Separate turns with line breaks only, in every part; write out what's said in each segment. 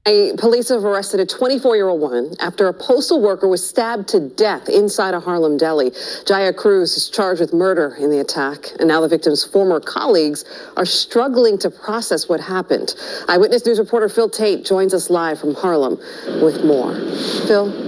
Police have arrested a 24-year-old woman after a postal worker was stabbed to death inside a Harlem deli. Jaya Cruz is charged with murder in the attack, and now the victim's former colleagues are struggling to process what happened. Eyewitness News reporter Phil Tate joins us live from Harlem with more. Phil?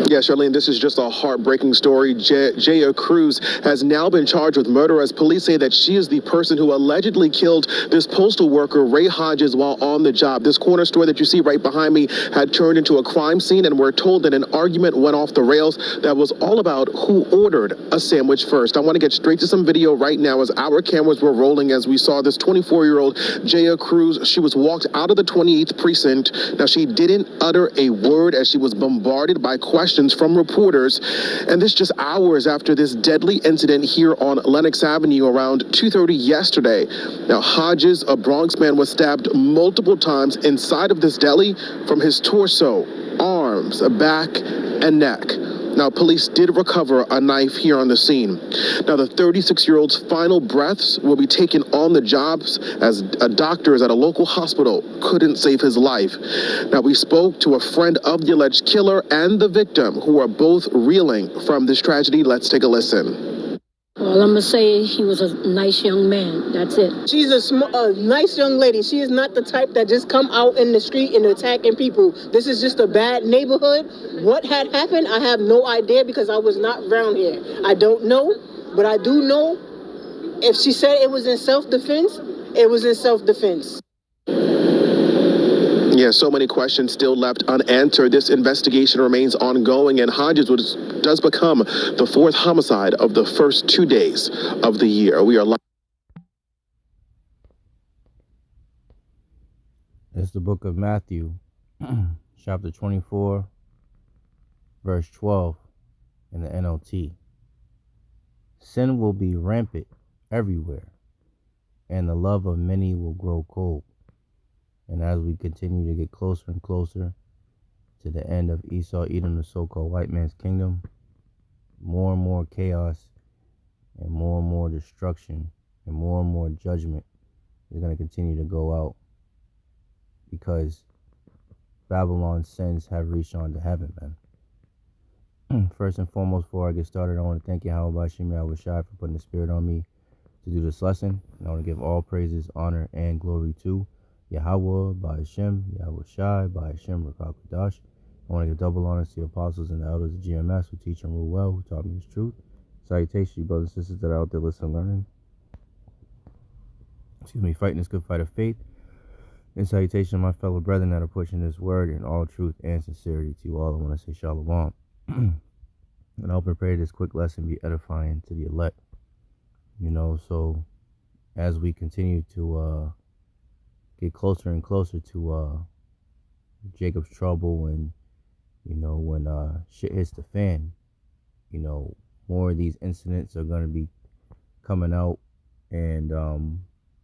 Yeah, Charlene, this is just a heartbreaking story. Jaya Cruz has now been charged with murder as police say that she is the person who allegedly killed this postal worker, Ray Hodges, while on the job. This corner store that you see right behind me had turned into a crime scene, and we're told that an argument went off the rails that was all about who ordered a sandwich first. I want to get straight to some video right now as our cameras were rolling as we saw this 24-year-old Jaya Cruz. She was walked out of the 28th precinct. Now, she didn't utter a word as she was bombarded by questions from reporters, and this just hours after this deadly incident here on Lenox Avenue around 2:30 yesterday. Now, Hodges, a Bronx man, was stabbed multiple times inside of this deli from his torso, arms, back, and neck. Now, police did recover a knife here on the scene. Now, the 36-year-old's final breaths will be taken on the jobs as doctors at a local hospital couldn't save his life. Now, we spoke to a friend of the alleged killer and the victim who are both reeling from this tragedy. Let's take a listen.
All I'm going to say is he was a nice young man. That's it.
She's a nice young lady. She is not the type that just come out in the street and attacking people. This is just a bad neighborhood. What had happened, I have no idea because I was not around here. I don't know, but I do know if she said it was in self-defense, it was in self-defense.
Yeah, so many questions still left unanswered. This investigation remains ongoing, and Hodges does become the fourth homicide of the first 2 days of the year. We are live.
It's the book of Matthew, chapter 24, verse 12 in the NLT. Sin will be rampant everywhere, and the love of many will grow cold. And as we continue to get closer and closer to the end of Esau, Edom, the so-called white man's kingdom, more and more chaos and more destruction and more judgment is going to continue to go out because Babylon's sins have reached on to heaven, man. First and foremost, before I get started, I want to thank Yahawashi, Yahawashi for putting the spirit on me to do this lesson. And I want to give all praises, honor, and glory to Yahawah, Bahasham, Yahawashi, Bahasham, Rakakadash. I want to give double honors to the apostles and the elders of GMS who teach and rule well, who taught me his truth. Salutations, you brothers and sisters that are out there listening and learning. Fighting this good fight of faith. And salutation to my fellow brethren that are pushing this word in all truth and sincerity to you all. I want to say shalom. And I hope and pray this quick lesson be edifying to the elect. So as we continue to get closer and closer to Jacob's trouble, and when shit hits the fan, more of these incidents are going to be coming out, and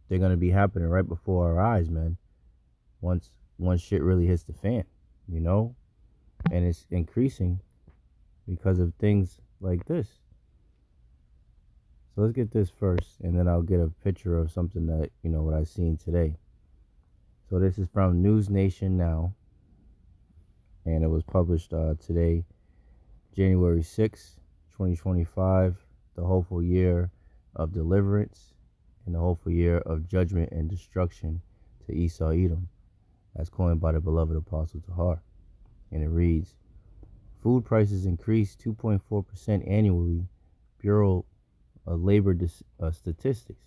they're going to be happening right before our eyes, man. Once shit really hits the fan, and it's increasing because of things like this. So let's get this first, and then I'll get a picture of something that what I've seen today. So this is from News Nation Now, and it was published today, January 6, 2025, the hopeful year of deliverance and the hopeful year of judgment and destruction to Esau, Edom, as coined by the beloved Apostle Tahar. And it reads, food prices increased 2.4% annually, Bureau of Labor Statistics.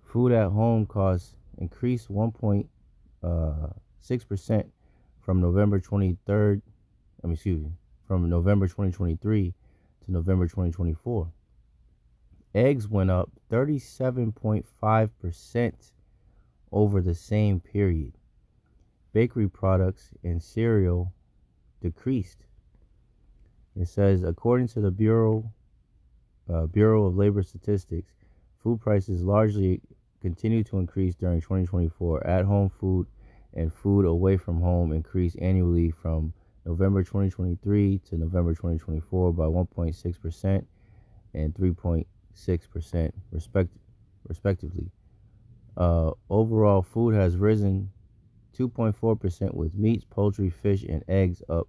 Food at home costs increased 1.6% from November 2023 to November 2024. Eggs went up 37.5% over the same period. Bakery products and cereal decreased. It says, according to the Bureau of Labor Statistics, food prices largely continued to increase during 2024. At-home food and food away from home increased annually from November 2023 to November 2024 by 1.6% and 3.6% respectively. Overall, food has risen 2.4%, with meats, poultry, fish, and eggs up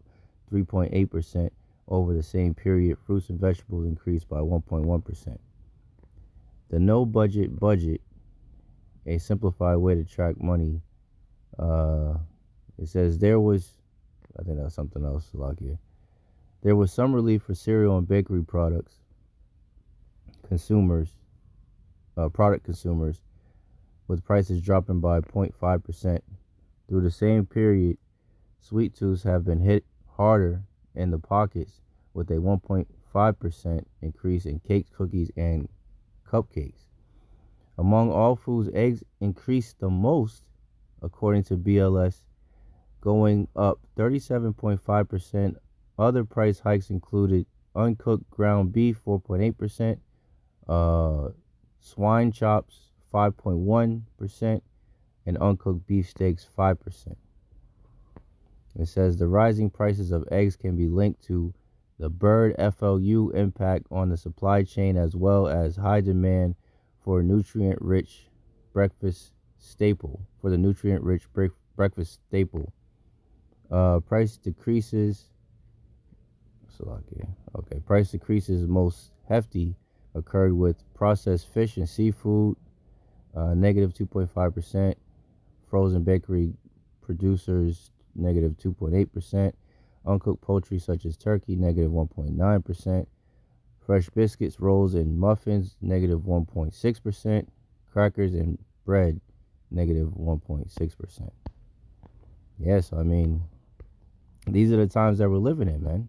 3.8% over the same period. Fruits and vegetables increased by 1.1%. The no budget budget, a simplified way to track money. It says there was, I think that's something else, like here. There was some relief for cereal and bakery product consumers, with prices dropping by 0.5%. Through the same period, sweet tooths have been hit harder in the pockets, with a 1.5% increase in cakes, cookies, and cupcakes. Among all foods, eggs increased the most, according to BLS, going up 37.5%. Other price hikes included uncooked ground beef 4.8%, swine chops 5.1%, and uncooked beef steaks 5%. It says the rising prices of eggs can be linked to the bird flu impact on the supply chain, as well as high demand for nutrient-rich breakfast staple. Price decreases. Price decreases most hefty occurred with processed fish and seafood, negative 2.5%. Frozen bakery producers, negative 2.8%. Uncooked poultry such as turkey, negative 1.9%. Fresh biscuits, rolls, and muffins, negative 1.6%. Crackers and bread, negative 1.6%. Yes, I mean, these are the times that we're living in, man.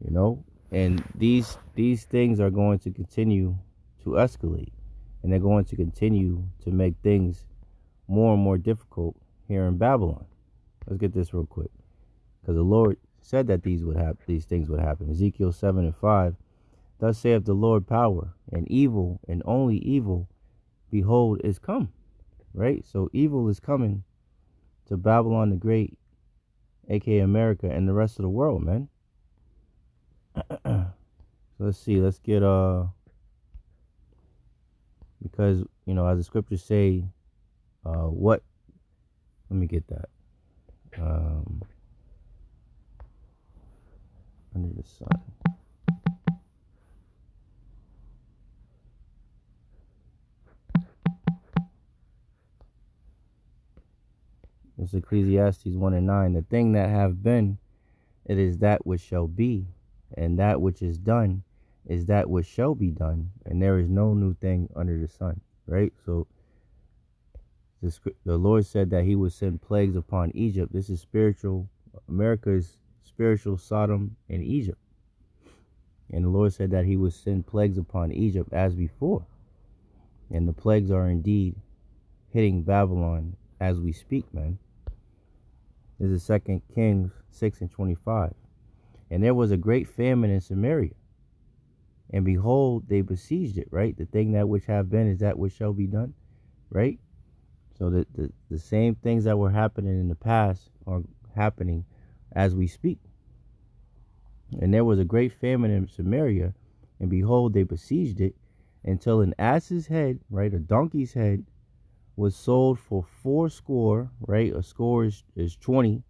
You know, and these things are going to continue to escalate, and they're going to continue to make things more and more difficult here in Babylon. Let's get this real quick, because the Lord said that these things would happen. Ezekiel 7:5. Thus saith the Lord power, and evil, and only evil, behold, is come. Right? So evil is coming to Babylon the Great, aka America, and the rest of the world, man. So let's see. Let's get because as the scriptures say, what? Let me get that. Under the sun. It's Ecclesiastes 1:9. The thing that have been, it is that which shall be, and that which is done is that which shall be done, and there is no new thing under the sun. Right? So the Lord said that he would send plagues upon Egypt. This is spiritual. America is spiritual Sodom and Egypt. And the Lord said that he would send plagues upon Egypt as before. And the plagues are indeed hitting Babylon as we speak, man. This is 2 Kings 6:25. And there was a great famine in Samaria. And behold, they besieged it, right? The thing that which have been is that which shall be done, right? So the same things that were happening in the past are happening as we speak. And there was a great famine in Samaria, and behold, they besieged it until an ass's head, right, a donkey's head, was sold for 80, right? A score is 20,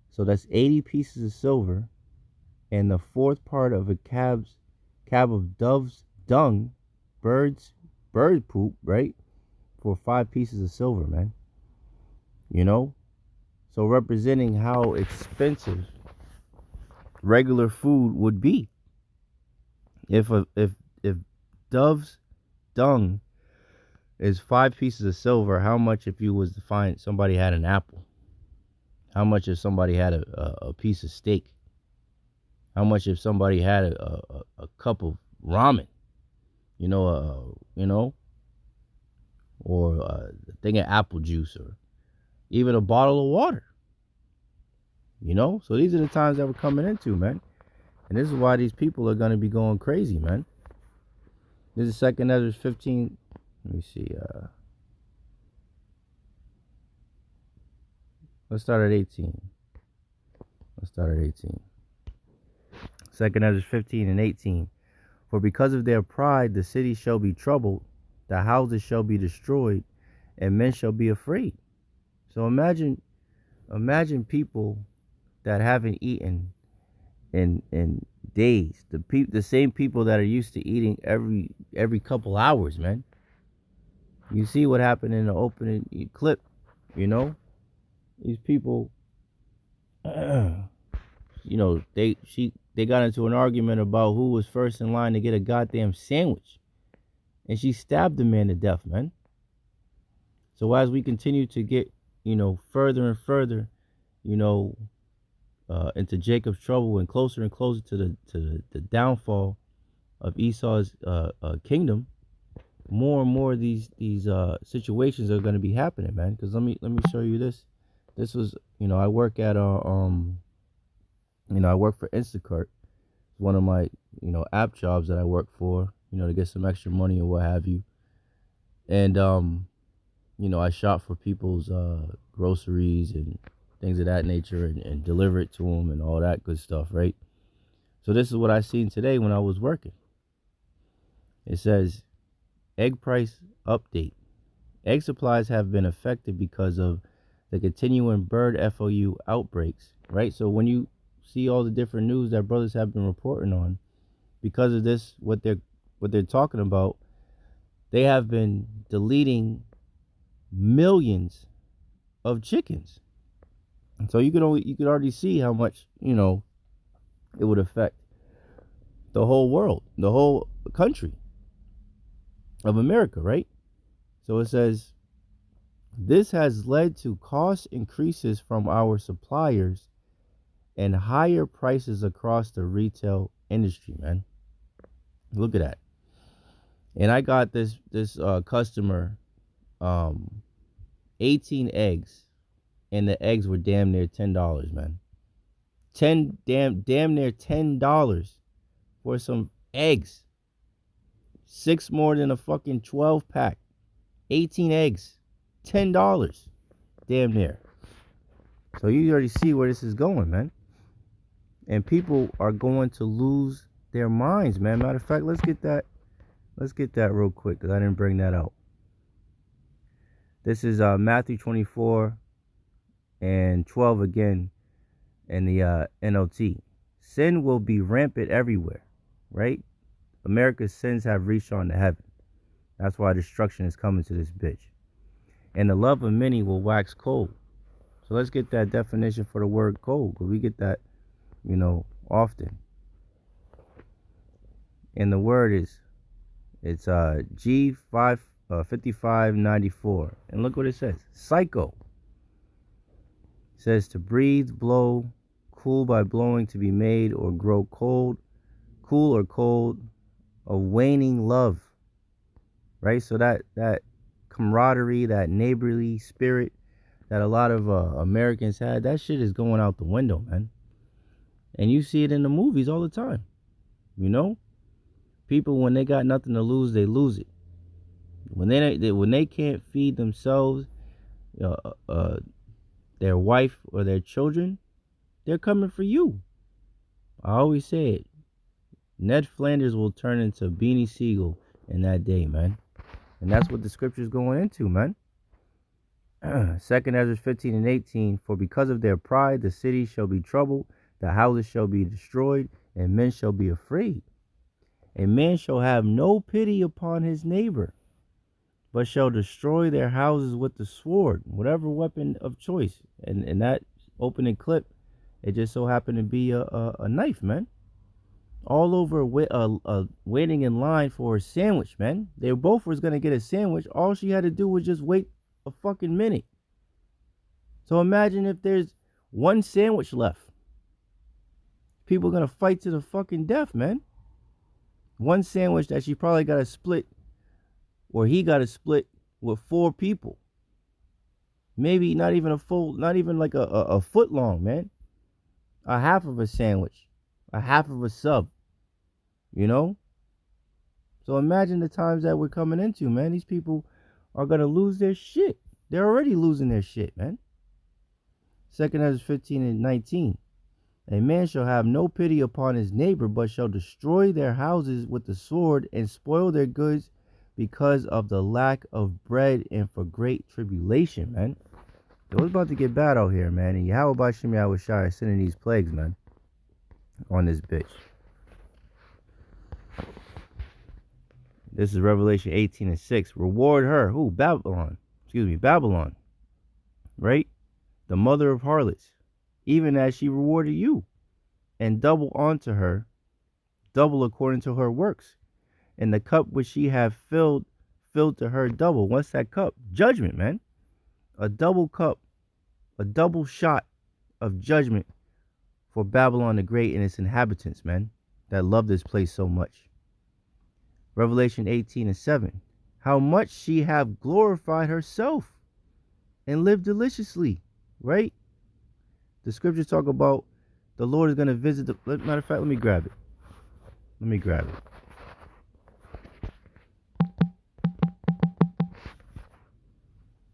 so that's 80 pieces of silver, and the fourth part of a cab of dove's dung, bird poop, right, for 5 pieces of silver, man. So representing how expensive regular food would be. If dove's dung is 5 pieces of silver, how much if you was to find somebody had an apple? How much if somebody had a piece of steak? How much if somebody had a cup of ramen? Or a thing of apple juice, or even a bottle of water. So these are the times that we're coming into, man. And this is why these people are going to be going crazy, man. This is 2 Ezra 15. Let me see. Let's start at 18. 2 Ezra 15:18. For because of their pride, the city shall be troubled, the houses shall be destroyed, and men shall be afraid. So imagine Imagine people that haven't eaten in days. The same people that are used to eating every couple hours, man. You see what happened in the opening clip, you know? These people they got into an argument about who was first in line to get a goddamn sandwich. And she stabbed the man to death, man. So as we continue to get, further and further, into Jacob's trouble and closer to the downfall of Esau's kingdom, more and more of these situations are going to be happening, man. Because let me show you this. This was, I work at I work for Instacart. It's one of my app jobs that I work for, to get some extra money or what have you. And I shop for people's groceries and things of that nature and deliver it to them and all that good stuff, right? So this is what I seen today when I was working. It says, egg price update. Egg supplies have been affected because of the continuing bird FOU outbreaks, right? So when you see all the different news that brothers have been reporting on, because of this, what they're talking about, they have been deleting millions of chickens. And so you could already see how much, it would affect the whole world, the whole country of America, right? So it says, this has led to cost increases from our suppliers and higher prices across the retail industry, man. Look at that. And I got this customer 18 eggs, and the eggs were damn near $10, man. Damn near $10 for some eggs. 6 more than a fucking 12 pack. 18 eggs. $10. Damn near. So you already see where this is going, man. And people are going to lose their minds, man. Matter of fact, let's get that real quick, because I didn't bring that out. This is Matthew 24 and 12 again in the NLT. Sin will be rampant everywhere, right? America's sins have reached on to heaven. That's why destruction is coming to this bitch. And the love of many will wax cold. So let's get that definition for the word cold, because we get that, often. And the word it's G5 5594. And look what it says. Psycho. It says to breathe, blow, cool by blowing, to be made or grow cold, cool or cold, a waning love. Right? So that camaraderie, that neighborly spirit that a lot of Americans had, that shit is going out the window, man. And you see it in the movies all the time. People, when they got nothing to lose, they lose it. When they can't feed themselves, their wife or their children, they're coming for you. I always say it. Ned Flanders will turn into Beanie Siegel in that day, man. And that's what the scripture's going into, man. 2 Ezra 15 and 18. For because of their pride, the city shall be troubled, the houses shall be destroyed, and men shall be afraid. A man shall have no pity upon his neighbor, but shall destroy their houses with the sword, whatever weapon of choice. And in that opening clip, it just so happened to be a knife, man. All over waiting in line for a sandwich, man. They both was going to get a sandwich. All she had to do was just wait a fucking minute. So imagine if there's one sandwich left. People are going to fight to the fucking death, man. One sandwich that she probably got to split, or he got to split with 4 people. Maybe not even like a foot long, man. A half of a sandwich. A half of a sub. So imagine the times that we're coming into, man. These people are going to lose their shit. They're already losing their shit, man. 2 Ezra 15 and 19. A man shall have no pity upon his neighbor, but shall destroy their houses with the sword and spoil their goods because of the lack of bread and for great tribulation, man. So it's about to get bad out here, man. And Yahawashi is sending these plagues, man, on this bitch. This is Revelation 18:6. Reward her. Who? Babylon. Babylon. Right? The mother of harlots. Even as she rewarded you. And double unto her. Double according to her works. And the cup which she hath filled to her double. What's that cup? Judgment, man. A double cup. A double shot of judgment for Babylon the Great and its inhabitants, man. That love this place so much. Revelation 18:7. How much she have glorified herself and lived deliciously. Right? The scriptures talk about the Lord is going to visit the... Matter of fact, let me grab it.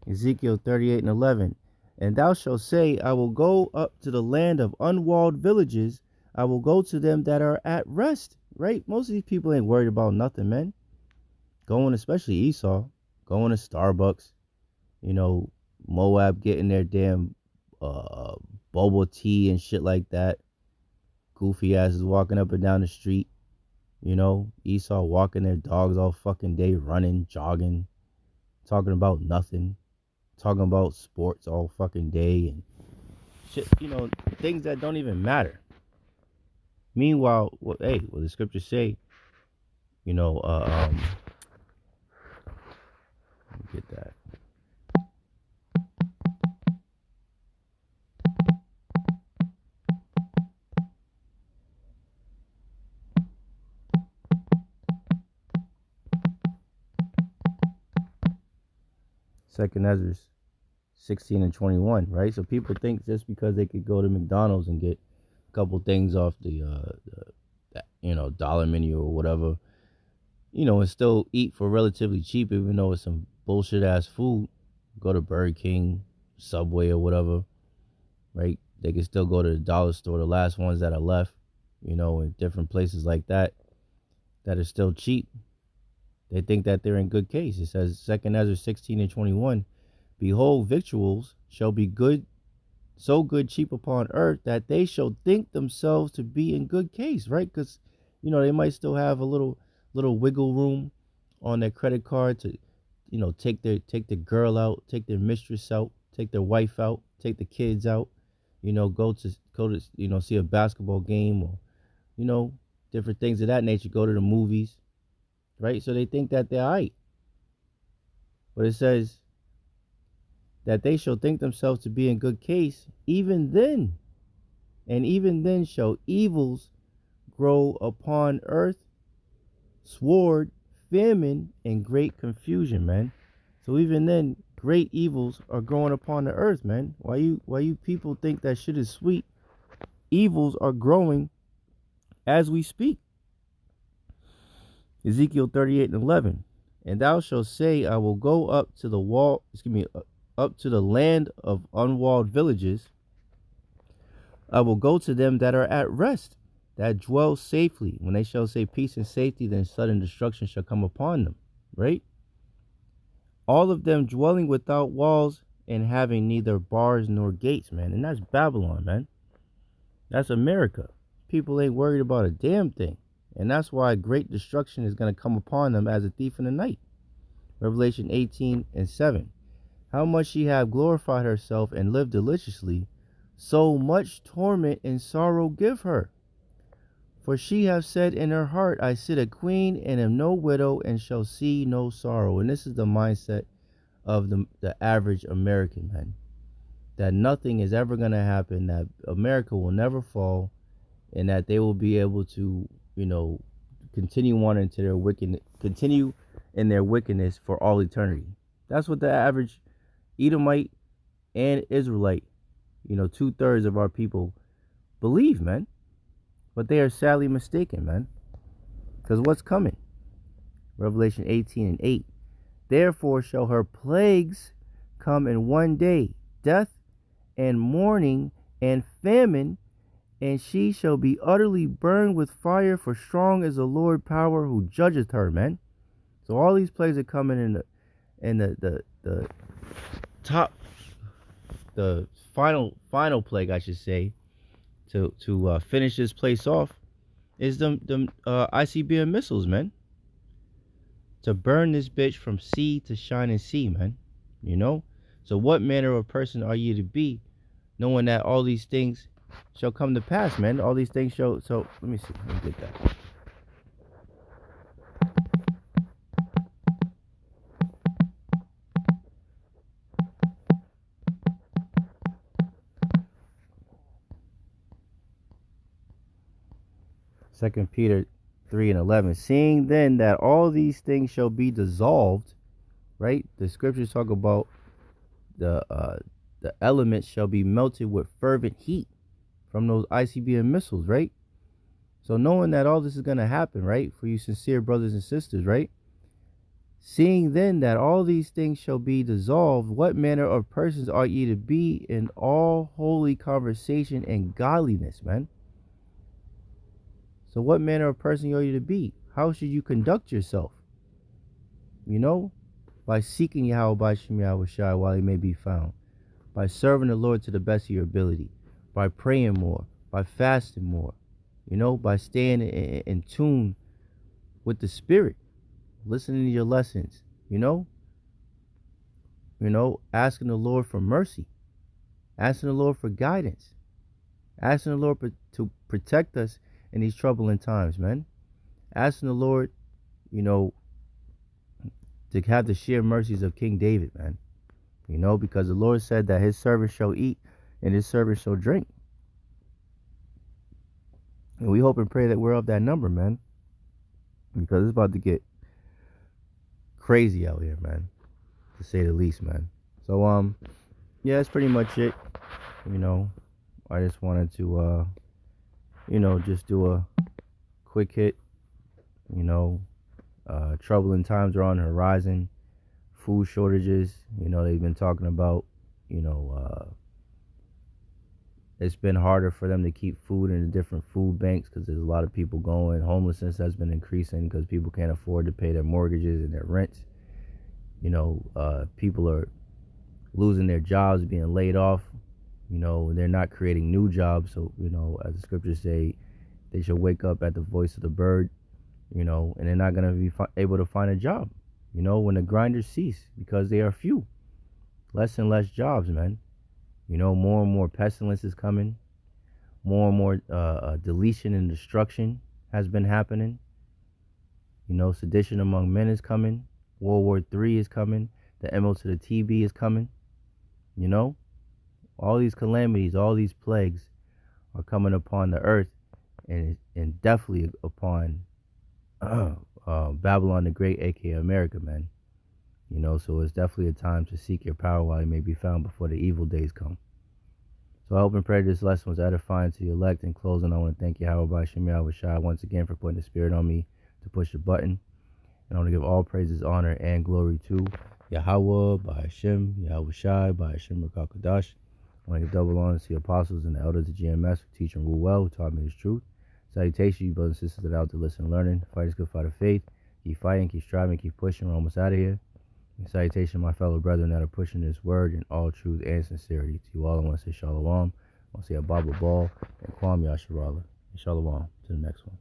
Ezekiel 38:11. And thou shalt say, I will go up to the land of unwalled villages. I will go to them that are at rest. Right? Most of these people ain't worried about nothing, man. Going, especially Esau, going to Starbucks, Moab getting their damn boba tea and shit like that. Goofy asses walking up and down the street. Esau walking their dogs all fucking day, running, jogging, talking about nothing, talking about sports all fucking day and shit, things that don't even matter. Meanwhile, what the scriptures say, get that. Second Ezra 16:21, right? So people think just because they could go to McDonald's and get a couple things off the dollar menu or whatever, and still eat for relatively cheap, even though it's some bullshit ass food. Go to Burger King, Subway, or whatever, right? They can still go to the dollar store, the last ones that are left, in different places like that are still cheap. They think that they're in good case. It says 2 Ezra 16:21, behold, victuals shall be good, so good cheap upon earth that they shall think themselves to be in good case, right? Because, they might still have a little wiggle room on their credit card to, take the girl out, take their mistress out, take their wife out, take the kids out, go to see a basketball game or, different things of that nature, go to the movies, right? So they think that they're all right. But it says that they shall think themselves to be in good case, even then shall evils grow upon earth, sword, famine, and great confusion, man. So even then, great evils are growing upon the earth, man. Why you people think that shit is sweet? Evils are growing as we speak. Ezekiel 38:11. And thou shalt say, I will go up to the up to the land of unwalled villages. I will go to them that are at rest, that dwell safely. When they shall say peace and safety, then sudden destruction shall come upon them, right? All of them dwelling without walls and having neither bars nor gates, man. And that's Babylon, man. That's America. People ain't worried about a damn thing. And that's why great destruction is going to come upon them as a thief in the night. Revelation 18:7. How much she have glorified herself and lived deliciously, so much torment and sorrow give her. For she hath said in her heart, I sit a queen and am no widow and shall see no sorrow. And this is the mindset of the average American, man. That nothing is ever going to happen, that America will never fall, and that they will be able to, continue on into their continue in their wickedness for all eternity. That's what the average Edomite and Israelite, 2/3 of our people believe, man. But they are sadly mistaken, man. Because what's coming? Revelation 18:8. Therefore shall her plagues come in one day, death and mourning and famine, and she shall be utterly burned with fire, for strong is the Lord power who judgeth her, man. So all these plagues are coming in the top the final plague, I should say, to finish this place off, is them ICBM missiles, man. To burn this bitch from sea to shining sea, man. You know? So what manner of person are you to be, knowing that all these things shall come to pass, man? All these things shall. So let me see. Let me get that. 2 Peter 3:11. Seeing then that all these things shall be dissolved, right? The scriptures talk about the elements shall be melted with fervent heat from those ICBM missiles, right? So knowing that all this is going to happen, right, for you sincere brothers and sisters, right? Seeing then that all these things shall be dissolved, what manner of persons are ye to be in all holy conversation and godliness, man? So what manner of person are you to be? How should you conduct yourself? You know, by seeking Yahawah, Bahasham, Yahawashi while he may be found, by serving the Lord to the best of your ability, by praying more, by fasting more, you know, by staying in tune with the Spirit, listening to your lessons, you know, asking the Lord for mercy, asking the Lord for guidance, asking the Lord to protect us in these troubling times, man. Asking the Lord, you know, to have the sheer mercies of King David, man. You know, because the Lord said that his servants shall eat and his servants shall drink. And we hope and pray that we're of that number, man. Because it's about to get crazy out here, man. To say the least, man. So, yeah, that's pretty much it. You know, I just wanted to, you know, just do a quick hit. You know, troubling times are on the horizon. Food shortages, you know, they've been talking about, you know, it's been harder for them to keep food in the different food banks because there's a lot of people going. Homelessness has been increasing because people can't afford to pay their mortgages and their rents. You know, people are losing their jobs, being laid off. You know, they're not creating new jobs. So, you know, as the scriptures say, they shall wake up at the voice of the bird, you know, and they're not going to be able to find a job. You know, when the grinders cease, because they are few. Less and less jobs, man. You know, more and more pestilence is coming. More and more deletion and destruction has been happening. You know, sedition among men is coming. World War III is coming. The MO to the TB is coming. You know, all these calamities, all these plagues are coming upon the earth, and definitely upon Babylon the Great, aka America, man. You know, so it's definitely a time to seek your power while it may be found before the evil days come. So I hope and pray this lesson was edifying to the elect. In closing, I want to thank Yahawah, Bahasham, Yahawashi once again for putting the Spirit on me to push the button. And I want to give all praises, honor, and glory to Yahawah, Bahasham, Yahawashi, Bahasham, Rakakadash. I want to give double honor to the apostles and the elders of GMS who teach and rule well, who taught me his truth. Salutation, you brothers and sisters that are out to listen and learning. Fight is good fight of faith. Keep fighting, keep striving, keep pushing. We're almost out of here. And salutation, my fellow brethren that are pushing this word in all truth and sincerity. To you all, I want to say shalom. I want to say a Baba Ball and Kwam Yasharala. And shalom. To the next one.